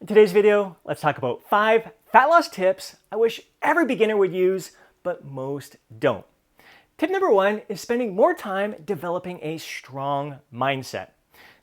In today's video, let's talk about 5 fat loss tips I wish every beginner would use, but most don't. Tip number 1 is spending more time developing a strong mindset.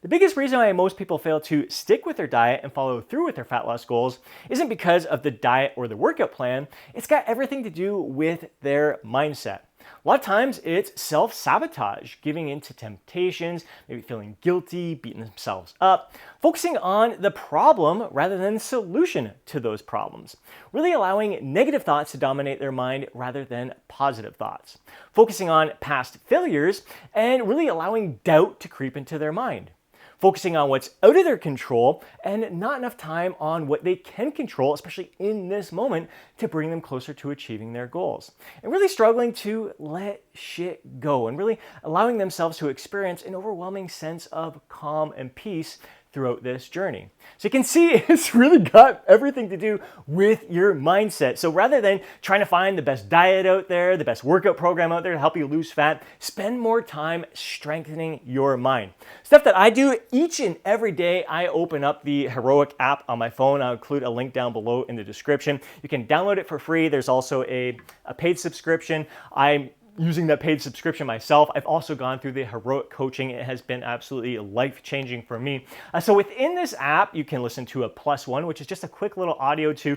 The biggest reason why most people fail to stick with their diet and follow through with their fat loss goals isn't because of the diet or the workout plan. It's got everything to do with their mindset. A lot of times it's self-sabotage, giving in to temptations, maybe feeling guilty, beating themselves up, focusing on the problem rather than the solution to those problems, really allowing negative thoughts to dominate their mind rather than positive thoughts, focusing on past failures and really allowing doubt to creep into their mind, focusing on what's out of their control and not enough time on what they can control, especially in this moment, to bring them closer to achieving their goals. And really struggling to let shit go and really allowing themselves to experience an overwhelming sense of calm and peace throughout this journey. So you can see it's really got everything to do with your mindset. So rather than trying to find the best diet out there, the best workout program out there to help you lose fat, spend more time strengthening your mind. Stuff that I do each and every day. I open up the Heroic app on my phone. I'll include a link down below in the description. You can download it for free. There's also a paid subscription. I'm using that paid subscription myself. I've also gone through the Heroic coaching. It has been absolutely life-changing for me. So within this app, you can listen to a +1, which is just a quick little audio to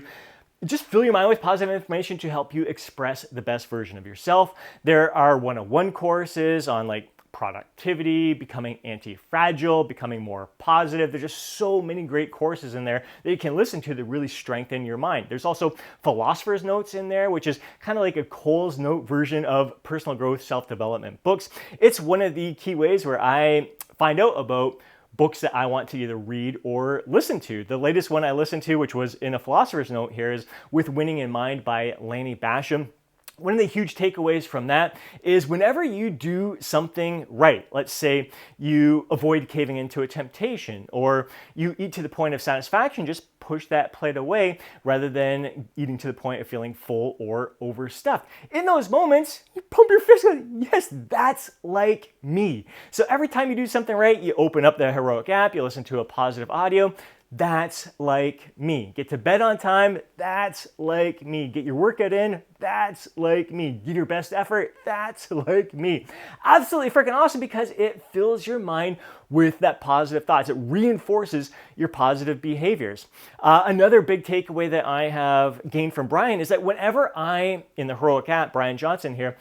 just fill your mind with positive information to help you express the best version of yourself. There are one-on-one courses on productivity, becoming anti-fragile, becoming more positive. There's just so many great courses in there that you can listen to that really strengthen your mind. There's also philosopher's notes in there, which is kind of like a Cole's Note version of personal growth, self-development books. It's one of the key ways where I find out about books that I want to either read or listen to. The latest one I listened to, which was in a philosopher's note here, is With Winning in Mind by Lanny Basham. One of the huge takeaways from that is whenever you do something right, let's say you avoid caving into a temptation or you eat to the point of satisfaction, just push that plate away rather than eating to the point of feeling full or overstuffed. In those moments, you pump your fist. Yes, that's like me. So every time you do something right, you open up the Heroic app, you listen to a positive audio. That's like me. Get to bed on time, that's like me. Get your workout in, that's like me. Give your best effort, that's like me. Absolutely freaking awesome because it fills your mind with that positive thoughts. It reinforces your positive behaviors. Another big takeaway that I have gained from Brian is that whenever in the Heroic app, Brian Johnson here,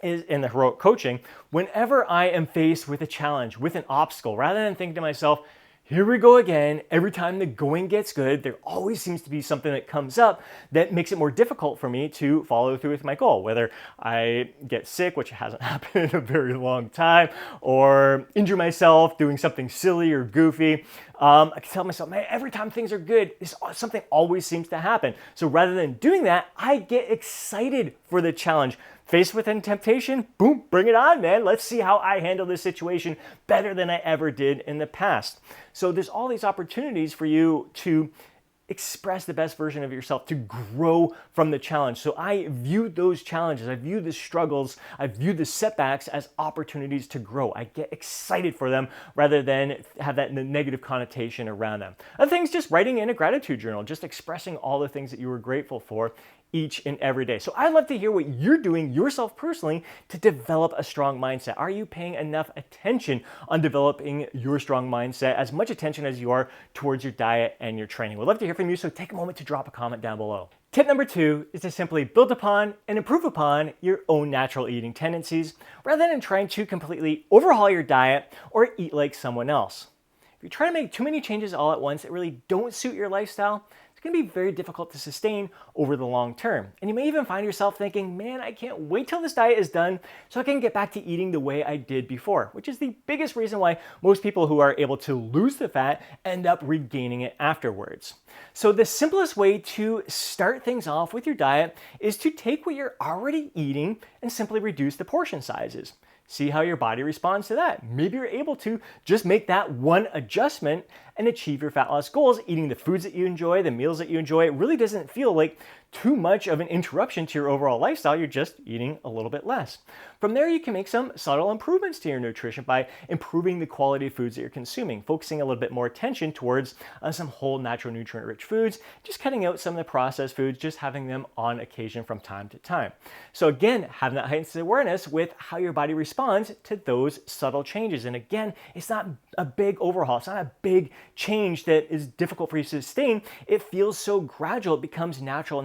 is in the Heroic coaching, whenever I am faced with a challenge, with an obstacle, rather than thinking to myself, here we go again. Every time the going gets good, there always seems to be something that comes up that makes it more difficult for me to follow through with my goal. Whether I get sick, which hasn't happened in a very long time, or injure myself doing something silly or goofy, I can tell myself, man, every time things are good, something always seems to happen. So rather than doing that, I get excited for the challenge. Faced with temptation, boom, bring it on, man. Let's see how I handle this situation better than I ever did in the past. So there's all these opportunities for you to express the best version of yourself, to grow from the challenge. So I view those challenges, I view the struggles, I view the setbacks as opportunities to grow. I get excited for them rather than have that negative connotation around them. Other things, just writing in a gratitude journal, just expressing all the things that you were grateful for each and every day. So I'd love to hear what you're doing yourself personally to develop a strong mindset. Are you paying enough attention on developing your strong mindset, as much attention as you are towards your diet and your training? We'd love to hear from you, so take a moment to drop a comment down below. Tip number 2 is to simply build upon and improve upon your own natural eating tendencies rather than trying to completely overhaul your diet or eat like someone else. If you're trying to make too many changes all at once that really don't suit your lifestyle, going to be very difficult to sustain over the long term. And you may even find yourself thinking, man, I can't wait till this diet is done so I can get back to eating the way I did before, which is the biggest reason why most people who are able to lose the fat end up regaining it afterwards. So the simplest way to start things off with your diet is to take what you're already eating and simply reduce the portion sizes. See how your body responds to that. Maybe you're able to just make that one adjustment and achieve your fat loss goals, eating the foods that you enjoy, the meals that you enjoy. It really doesn't feel like too much of an interruption to your overall lifestyle. You're just eating a little bit less. From there, you can make some subtle improvements to your nutrition by improving the quality of foods that you're consuming, focusing a little bit more attention towards some whole, natural, nutrient-rich foods, just cutting out some of the processed foods, just having them on occasion from time to time. So again, having that heightened awareness with how your body responds to those subtle changes. And again, it's not a big overhaul. It's not a big change that is difficult for you to sustain. It feels so gradual. It becomes natural,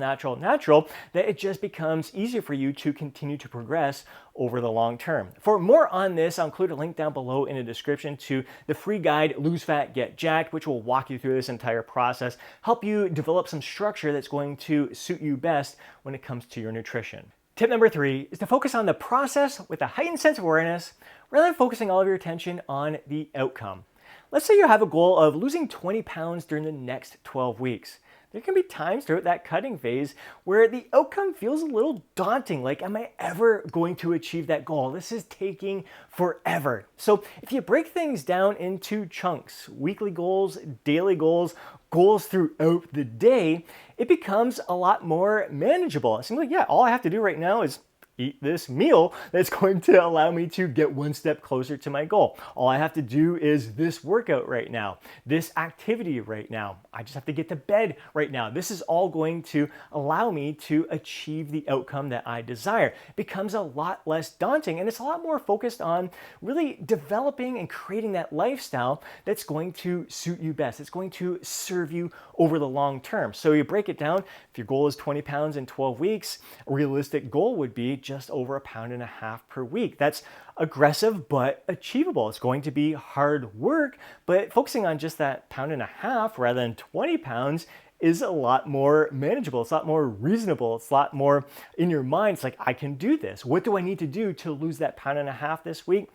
that it just becomes easier for you to continue to progress over the long term. For more on this, I'll include a link down below in the description to the free guide, Lose Fat, Get Jacked, which will walk you through this entire process, help you develop some structure that's going to suit you best when it comes to your nutrition. Tip number 3 is to focus on the process with a heightened sense of awareness rather than focusing all of your attention on the outcome. Let's say you have a goal of losing 20 pounds during the next 12 weeks. There can be times throughout that cutting phase where the outcome feels a little daunting, like, am I ever going to achieve that goal? This is taking forever. So if you break things down into chunks, weekly goals, daily goals, goals throughout the day, it becomes a lot more manageable. It seems like, yeah, all I have to do right now is eat this meal that's going to allow me to get one step closer to my goal. All I have to do is this workout right now, this activity right now. I just have to get to bed right now. This is all going to allow me to achieve the outcome that I desire. It becomes a lot less daunting, and it's a lot more focused on really developing and creating that lifestyle that's going to suit you best. It's going to serve you over the long term. So you break it down. If your goal is 20 pounds in 12 weeks, a realistic goal would be just over 1.5 pounds per week. That's aggressive but achievable. It's going to be hard work, but focusing on just that 1.5 pounds rather than 20 pounds is a lot more manageable. It's a lot more reasonable. It's a lot more in your mind. It's like, I can do this. What do I need to do to lose that 1.5 pounds this week?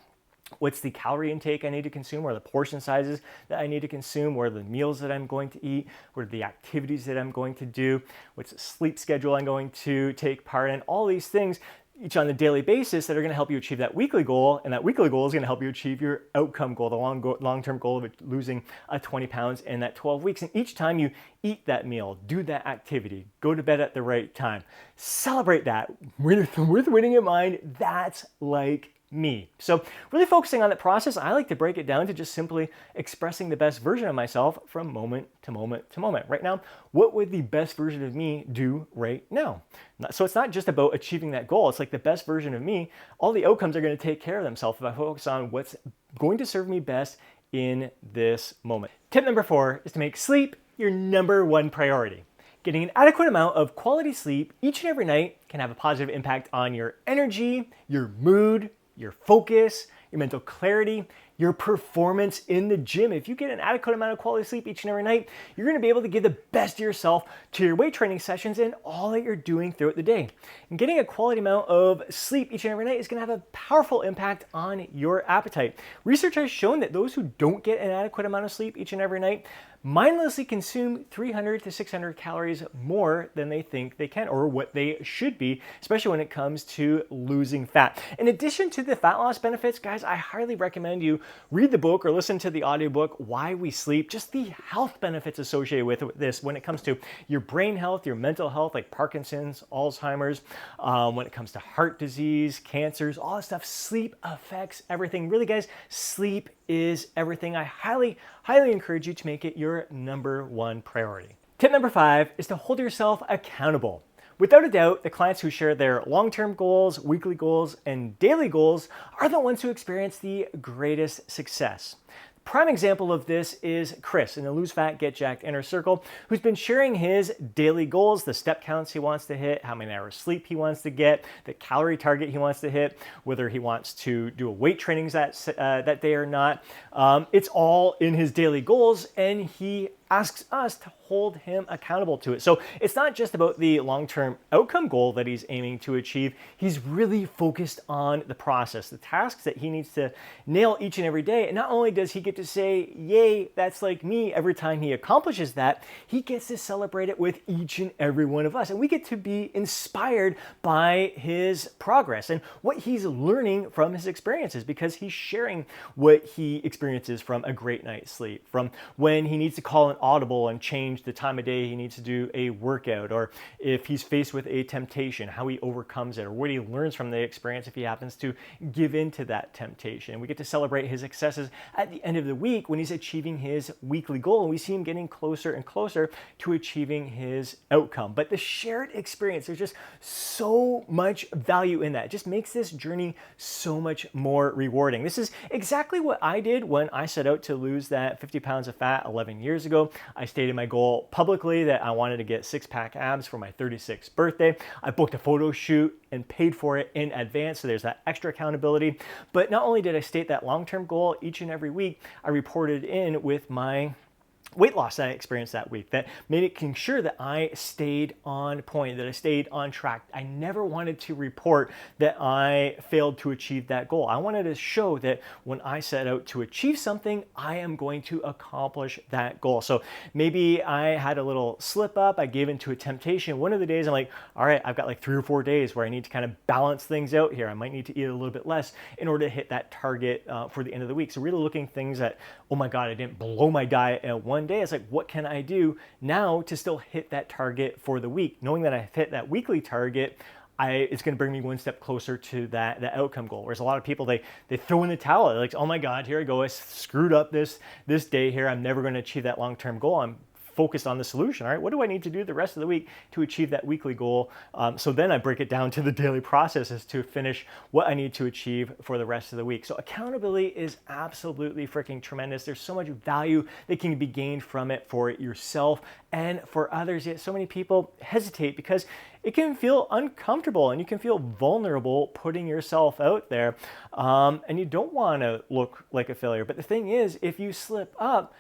What's the calorie intake I need to consume? What are the portion sizes that I need to consume? What are the meals that I'm going to eat? What are the activities that I'm going to do? What's the sleep schedule I'm going to take part in? All these things, each on a daily basis, that are going to help you achieve that weekly goal, and that weekly goal is going to help you achieve your outcome goal, the long-term goal of losing 20 pounds in that 12 weeks. And each time you eat that meal, do that activity, go to bed at the right time, celebrate that with winning in mind. That's like me. So really focusing on that process, I like to break it down to just simply expressing the best version of myself from moment to moment to moment. Right now, what would the best version of me do right now? So it's not just about achieving that goal. It's like the best version of me. All the outcomes are going to take care of themselves if I focus on what's going to serve me best in this moment. Tip number 4 is to make sleep your number 1 priority. Getting an adequate amount of quality sleep each and every night can have a positive impact on your energy, your mood, your focus, your mental clarity, your performance in the gym. If you get an adequate amount of quality sleep each and every night, you're going to be able to give the best of yourself to your weight training sessions and all that you're doing throughout the day. And getting a quality amount of sleep each and every night is going to have a powerful impact on your appetite. Research has shown that those who don't get an adequate amount of sleep each and every night mindlessly consume 300 to 600 calories more than they think they can, or what they should be, especially when it comes to losing fat. In addition to the fat loss benefits, guys, I highly recommend you read the book or listen to the audiobook, Why We Sleep, just the health benefits associated with this when it comes to your brain health, your mental health, like Parkinson's, Alzheimer's, when it comes to heart disease, cancers, all that stuff. Sleep affects everything. Really, guys, sleep is everything. I highly encourage you to make it your number 1 priority. Tip number 5 is to hold yourself accountable. Without a doubt, the clients who share their long-term goals, weekly goals, and daily goals are the ones who experience the greatest success. Prime example of this is Chris in the Lose Fat, Get Jacked Inner Circle, who's been sharing his daily goals, the step counts he wants to hit, how many hours sleep he wants to get, the calorie target he wants to hit, whether he wants to do a weight training that day or not. It's all in his daily goals, and he asks us to hold him accountable to it. So it's not just about the long-term outcome goal that he's aiming to achieve. He's really focused on the process, the tasks that he needs to nail each and every day. And not only does he get to say, yay, that's like me, every time he accomplishes that, he gets to celebrate it with each and every one of us. And we get to be inspired by his progress and what he's learning from his experiences, because he's sharing what he experiences from a great night's sleep, from when he needs to call an audible and change the time of day he needs to do a workout, or if he's faced with a temptation, how he overcomes it, or what he learns from the experience if he happens to give in to that temptation. We get to celebrate his successes at the end of the week when he's achieving his weekly goal, and we see him getting closer and closer to achieving his outcome. But the shared experience, there's just so much value in that. It just makes this journey so much more rewarding. This is exactly what I did when I set out to lose that 50 pounds of fat 11 years ago. I stated my goal publicly that I wanted to get six-pack abs for my 36th birthday. I booked a photo shoot and paid for it in advance, so there's that extra accountability. But not only did I state that long-term goal each and every week, I reported in with my weight loss that I experienced that week, that made it sure that I stayed on point, that I stayed on track. I never wanted to report that I failed to achieve that goal. I wanted to show that when I set out to achieve something, I am going to accomplish that goal. So maybe I had a little slip up, I gave into a temptation. One of the days I'm like, all right, I've got like 3 or 4 days where I need to kind of balance things out here. I might need to eat a little bit less in order to hit that target for the end of the week. So really looking things at, oh my God, I didn't blow my diet at one day. It's like, what can I do now to still hit that target for the week? Knowing that I've hit that weekly target, it's going to bring me one step closer to that outcome goal. Whereas a lot of people, they throw in the towel. They're like, oh my God, here I go. I screwed up this day here. I'm never going to achieve that long-term goal. I'm focused on the solution. All right, what do I need to do the rest of the week to achieve that weekly goal? So then I break it down to the daily processes to finish what I need to achieve for the rest of the week. So accountability is absolutely freaking tremendous. There's so much value that can be gained from it for yourself and for others. Yet so many people hesitate because it can feel uncomfortable and you can feel vulnerable putting yourself out there. And you don't want to look like a failure. But the thing is, if you slip up,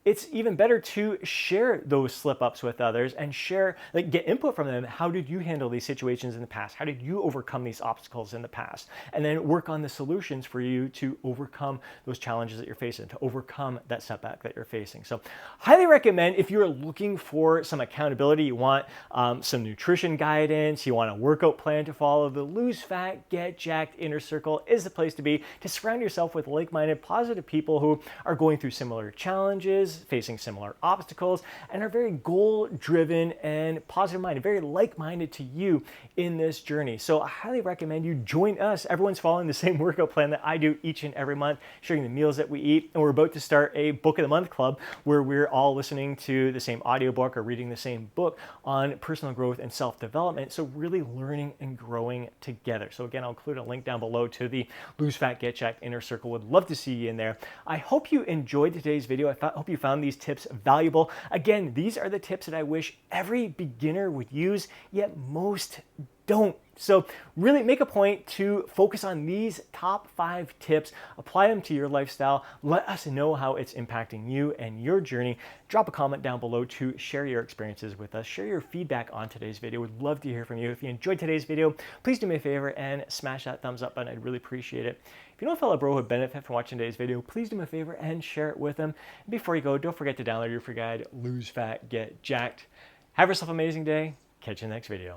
it's even better to share those slip-ups with others and share, like, get input from them. How did you handle these situations in the past? How did you overcome these obstacles in the past? And then work on the solutions for you to overcome those challenges that you're facing, to overcome that setback that you're facing. So highly recommend, if you're looking for some accountability, you want some nutrition guidance, you want a workout plan to follow, the Lose Fat, Get Jacked Inner Circle is the place to be, to surround yourself with like-minded, positive people who are going through similar challenges, facing similar obstacles, and are very goal-driven and positive-minded, very like-minded to you in this journey. So I highly recommend you join us. Everyone's following the same workout plan that I do each and every month, sharing the meals that we eat, and we're about to start a Book of the Month club where we're all listening to the same audiobook or reading the same book on personal growth and self-development, so really learning and growing together. So again, I'll include a link down below to the Lose Fat, Get Jacked Inner Circle. Would love to see you in there. I hope you enjoyed today's video. I hope you found these tips valuable. Again, these are the tips that I wish every beginner would use, yet most don't. So really make a point to focus on these top 5 tips, apply them to your lifestyle, let us know how it's impacting you and your journey. Drop a comment down below to share your experiences with us, share your feedback on today's video. We'd love to hear from you. If you enjoyed today's video, please do me a favor and smash that thumbs up button. I'd really appreciate it. If you know a fellow bro who would benefit from watching today's video, please do me a favor and share it with them. And before you go, don't forget to download your free guide, Lose Fat, Get Jacked. Have yourself an amazing day. Catch you in the next video.